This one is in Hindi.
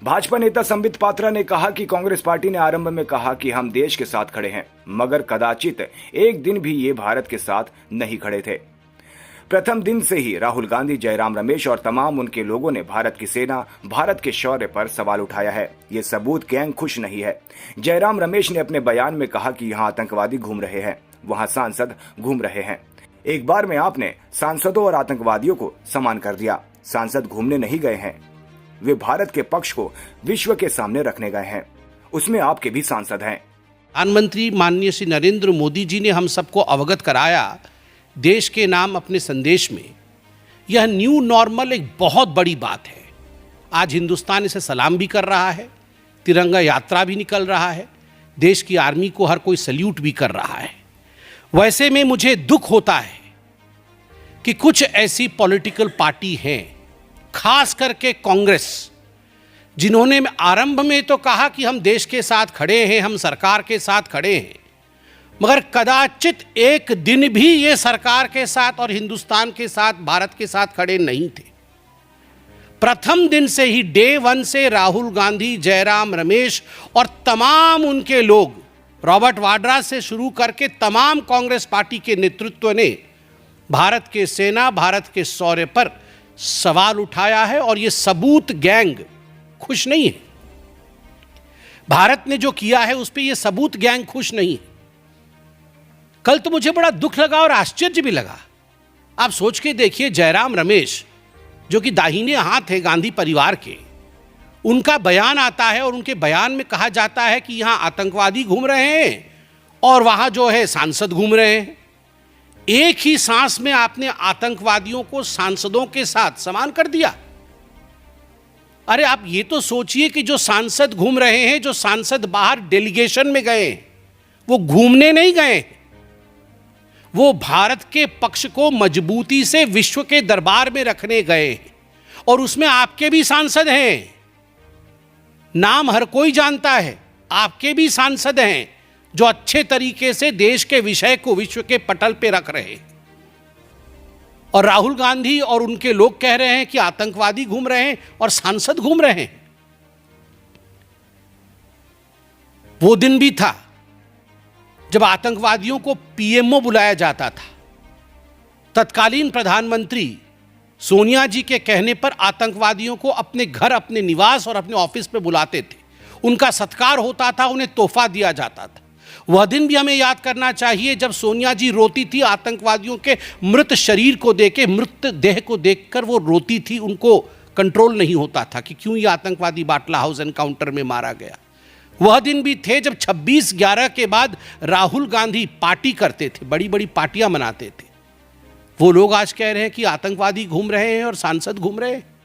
भाजपा नेता संबित पात्रा ने कहा कि कांग्रेस पार्टी ने आरंभ में कहा कि हम देश के साथ खड़े हैं, मगर कदाचित एक दिन भी ये भारत के साथ नहीं खड़े थे। प्रथम दिन से ही राहुल गांधी, जयराम रमेश और तमाम उनके लोगों ने भारत की सेना, भारत के शौर्य पर सवाल उठाया है। ये सबूत गैंग खुश नहीं है। जयराम रमेश ने अपने बयान में कहा कि यहाँ आतंकवादी घूम रहे हैं, वहां सांसद घूम रहे हैं। एक बार में आपने सांसदों और आतंकवादियों को समान कर दिया। सांसद घूमने नहीं गए हैं, वे भारत के पक्ष को विश्व के सामने रखने गए हैं, उसमें आपके भी सांसद हैं। प्रधानमंत्री माननीय श्री नरेंद्र मोदी जी ने हम सबको अवगत कराया देश के नाम अपने संदेश में। यह न्यू नॉर्मल एक बहुत बड़ी बात है। आज हिंदुस्तान इसे सलाम भी कर रहा है, तिरंगा यात्रा भी निकल रहा है, देश की आर्मी को हर कोई सल्यूट भी कर रहा है। वैसे में मुझे दुख होता है कि कुछ ऐसी पॉलिटिकल पार्टी हैं, खास करके कांग्रेस, जिन्होंने आरंभ में तो कहा कि हम देश के साथ खड़े हैं, हम सरकार के साथ खड़े हैं, मगर कदाचित एक दिन भी ये सरकार के साथ और हिंदुस्तान के साथ, भारत के साथ खड़े नहीं थे। प्रथम दिन से ही, डे वन से राहुल गांधी, जयराम रमेश और तमाम उनके लोग, रॉबर्ट वाड्रा से शुरू करके तमाम कांग्रेस पार्टी के नेतृत्व ने भारत के सेना, भारत के शौर्य पर सवाल उठाया है। और ये सबूत गैंग खुश नहीं है। भारत ने जो किया है उस पर यह सबूत गैंग खुश नहीं है। कल तो मुझे बड़ा दुख लगा और आश्चर्य भी लगा। आप सोच के देखिए, जयराम रमेश जो कि दाहिने हाथ है गांधी परिवार के, उनका बयान आता है और उनके बयान में कहा जाता है कि यहां आतंकवादी घूम रहे हैं और वहां जो है सांसद घूम रहे हैं। एक ही सांस में आपने आतंकवादियों को सांसदों के साथ समान कर दिया। अरे आप ये तो सोचिए कि जो सांसद घूम रहे हैं, जो सांसद बाहर डेलीगेशन में गए, वो घूमने नहीं गए, वो भारत के पक्ष को मजबूती से विश्व के दरबार में रखने गए। और उसमें आपके भी सांसद हैं, नाम हर कोई जानता है, आपके भी सांसद हैं जो अच्छे तरीके से देश के विषय को विश्व के पटल पे रख रहे हैं। और राहुल गांधी और उनके लोग कह रहे हैं कि आतंकवादी घूम रहे हैं और सांसद घूम रहे हैं। वो दिन भी था जब आतंकवादियों को पीएमओ बुलाया जाता था। तत्कालीन प्रधानमंत्री सोनिया जी के कहने पर आतंकवादियों को अपने घर, अपने निवास और अपने ऑफिस पे बुलाते थे। उनका सत्कार होता था, उन्हें तोहफा दिया जाता था। वह दिन भी हमें याद करना चाहिए जब सोनिया जी रोती थी आतंकवादियों के मृत शरीर को देख, मृत देह को देखकर वो रोती थी। उनको कंट्रोल नहीं होता था कि क्यों ये आतंकवादी बाटला हाउस एनकाउंटर में मारा गया। वह दिन भी थे जब 26/11 के बाद राहुल गांधी पार्टी करते थे, बड़ी बड़ी पार्टियां मनाते थे। वो लोग आज कह रहे हैं कि आतंकवादी घूम रहे हैं और सांसद घूम रहे हैं।